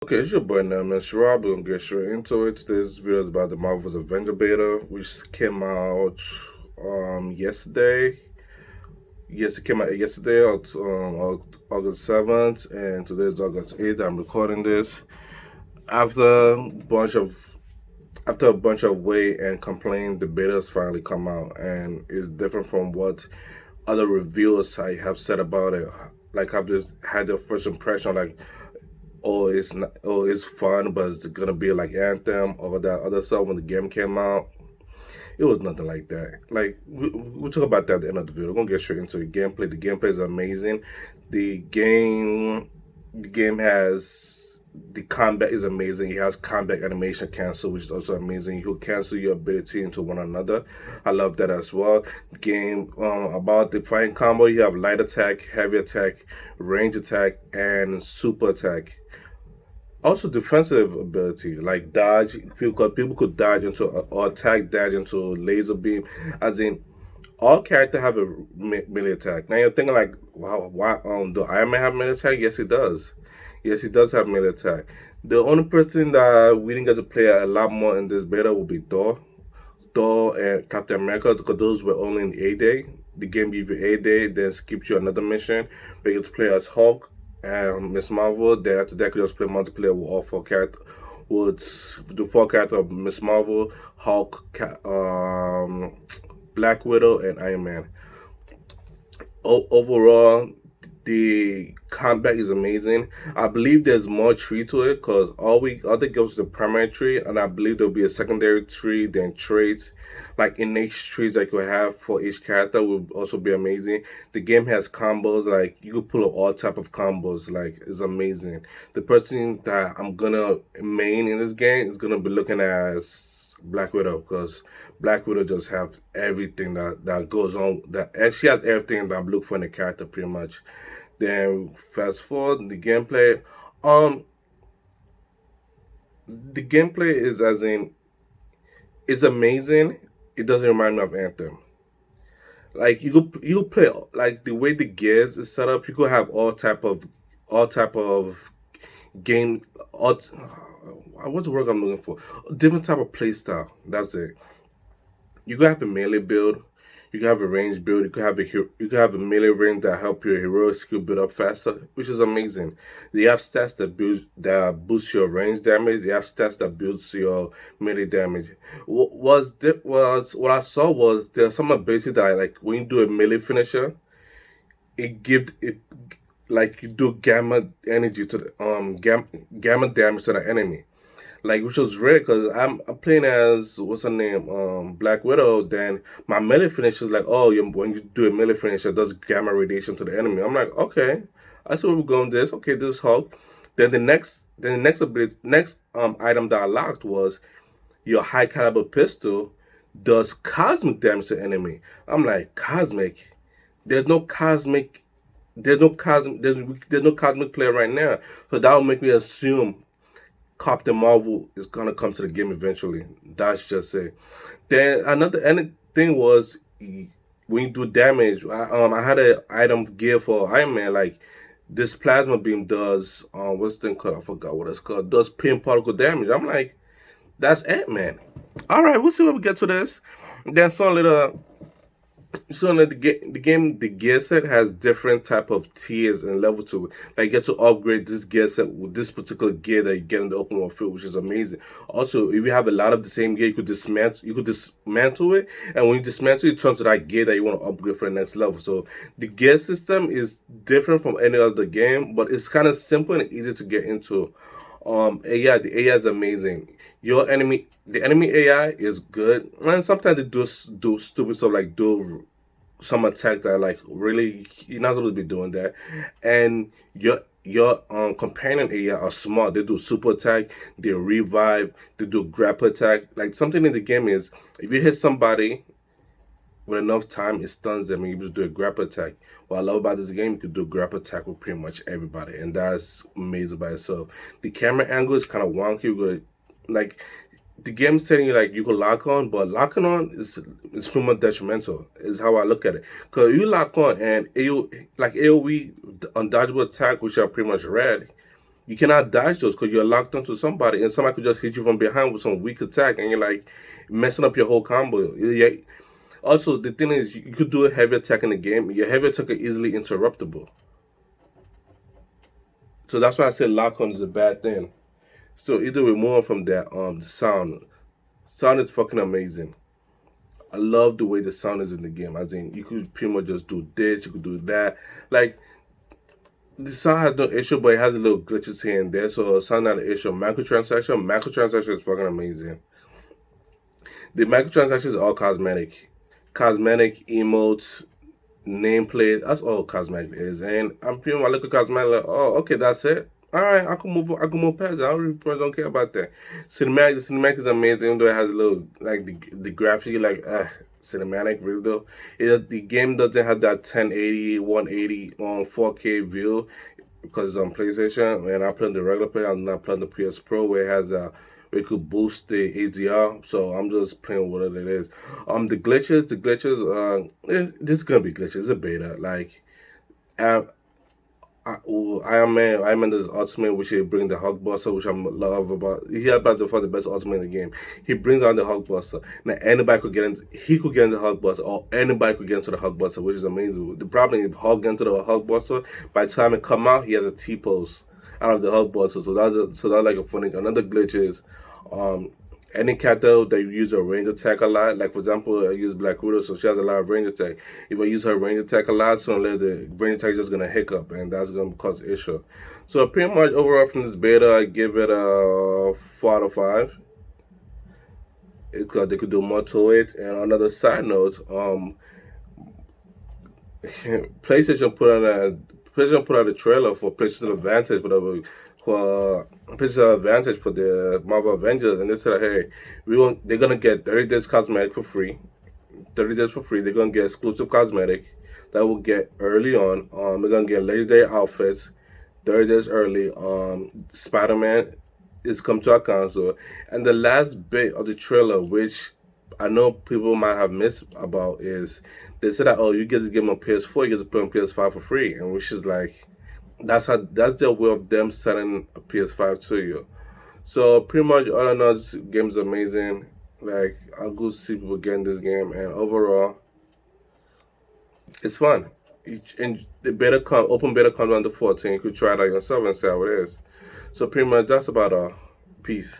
Okay, it's your boy now, man. Rob. We're gonna get straight into it. This video is about the Marvel's Avenger beta, which came out yesterday. Yes, it came out yesterday, August 7th, and today is August 8th. I'm recording this after a bunch of wait and complaint. The beta's finally come out, and it's different from what other reviewers I have said about it. Like, I've just had the first impression, like, oh, it's not, oh, it's fun, but it's gonna be like Anthem or that other stuff when the game came out. It was nothing like that. Like, we'll talk about that at the end of the video. We're gonna get straight into the gameplay. The gameplay is amazing. The game has the combat is amazing. It has combat animation cancel, which is also amazing. You can cancel your ability into one another. I love that as well. The game about the fighting combo, you have light attack, heavy attack, range attack, and super attack. Also defensive ability like dodge. People could dodge into or attack, dodge into laser beam. As in, all characters have a melee attack. Now you're thinking like, wow, why do Iron Man have melee attack? Yes, he does. Yes, he does have melee attack. The only person that we didn't get to play a lot more in this beta will be Thor and Captain America, because those were only in A Day. The game gives you A Day, then skips you another mission where you get to play as Hulk and Miss Marvel. Then after that, you just play multiplayer with all four characters. With the four characters of Miss Marvel, Hulk, Black Widow, and Iron Man. Overall, the combat is amazing. I believe there's more tree to it because other goes to the primary tree, and I believe there'll be a secondary tree, then traits like innate trees that you have for each character will also be amazing. The game has combos, like you could pull up all type of combos, like it's amazing. The person that I'm gonna main in this game is gonna be looking at Black Widow, because Black Widow just have everything that goes on. That she has everything that I'm looking for in a character, pretty much. Then fast forward the gameplay. The gameplay is as in it's amazing. It doesn't remind me of Anthem. Like you could play like the way the gears is set up. You could have all type of game. What's the word I'm looking for? Different type of play style. That's it. You could have a melee build, you could have a range build, you could have a melee range that help your heroic skill build up faster, which is amazing. They have stats that boost your range damage. They have stats that boost your melee damage. What I saw was there's some ability that, like, when you do a melee finisher, it gives it, like, you do gamma energy to the gamma damage to the enemy, like, which was rare because I'm playing as, what's her name, Black Widow. Then my melee finish is like, oh, when you do a melee finish, it does gamma radiation to the enemy. I'm like, okay, I see where we're going with this. Okay, this is Hulk. Then the next ability, next item that I locked was your high caliber pistol does cosmic damage to the enemy. I'm like, cosmic? There's no cosmic. There's no cosmic player right now, so that would make me assume Captain Marvel is gonna come to the game eventually. That's just it. Then another thing was, when you do damage, I had an item gear for Iron Man, like this plasma beam does what's the thing called? I forgot what it's called. Does pin particle damage. I'm like, that's Ant-Man. All right, we'll see when we get to this. Then some little. So like the gear set has different type of tiers and level to it. Like, you get to upgrade this gear set with this particular gear that you get in the open world field, which is amazing. Also, if you have a lot of the same gear, you could dismantle it, and when you dismantle it, turn to that gear that you want to upgrade for the next level. So the gear system is different from any other game, but it's kind of simple and easy to get into. AI, the AI is amazing. The enemy AI is good, and sometimes they do stupid stuff, like do some attack that, like, really you're not supposed to be doing that. And your companion AI are smart. They do super attack, they revive, they do grapple attack. Like, something in the game is, if you hit somebody with enough time, it stuns them, and you just do a grapple attack. What I love about this game, you can do grapple attack with pretty much everybody, and that's amazing by itself. The camera angle is kind of wonky. Like, the game's telling you, like, you can lock on, but locking on is pretty much detrimental, is how I look at it. Because you lock on and like AoE, undodgeable attack, which are pretty much red, You cannot dodge those because you're locked onto somebody, and somebody could just hit you from behind with some weak attack, and you're like messing up your whole combo. Yeah. Also, the thing is, you could do a heavy attack in the game. Your heavy attack is easily interruptible. So that's why I say lock on is a bad thing. So either way, moving from that, the sound. Sound is fucking amazing. I love the way the sound is in the game. As in, you could pretty much just do this, you could do that. Like, the sound has no issue, but it has a little glitches here and there. So sound not an issue. Microtransaction is fucking amazing. The microtransactions are all cosmetic. Cosmetic emotes, nameplate, that's all cosmetic is. And I'm pretty much look at cosmetic like, oh, okay, that's it. All right, I can move past it. I really don't care about that. The cinematic is amazing, even though it has a little like the graphic, like cinematic, really though. The game doesn't have that 1080, 180 on 4K view because it's on PlayStation. And I play on the regular play. I'm not playing the PS Pro where it has where it could boost the HDR. So I'm just playing whatever it is. The glitches. This is gonna be glitches. It's a beta. Like, uh, Iron Man does ultimate, which he bring the Hulkbuster, which I love about. He had by far the best ultimate in the game. He brings on the Hulkbuster. Now anybody could get into. He could get into the Hulkbuster, or anybody could get into the Hulkbuster, which is amazing. The problem is, if Hulk gets into the Hulkbuster, by the time it come out, he has a T pose out of the Hulkbuster. So that's like a funny. Another glitch is, um, any character that you use a range attack a lot, like for example, I use Black Widow, so she has a lot of range attack. If I use her range attack a lot, sooner or later the range attack is just gonna hiccup, and that's gonna cause issue. So pretty much overall from this beta, I give it a 4 out of 5. Because they could do more to it. And on another side note, PlayStation put on a PlayStation put out a trailer for PlayStation Advantage for PlayStation Advantage for the Marvel Avengers, and they said, hey, they're gonna get 30 days cosmetic for free. 30 days for free. They're gonna get exclusive cosmetic that will get early on. They're gonna get legendary outfits 30 days early. Spider Man is come to our console, and the last bit of the trailer, which I know people might have missed about, is they said that, oh, you get to give them a PS4, you get to put on PS5 for free, and which is like that's their way of them selling a PS5 to you. So pretty much all I know, this game is amazing. Like, I'll go see people getting this game, and overall, it's fun. And the beta open beta comes on the 14th. You could try it out yourself and see how it is. So pretty much that's about all. Peace.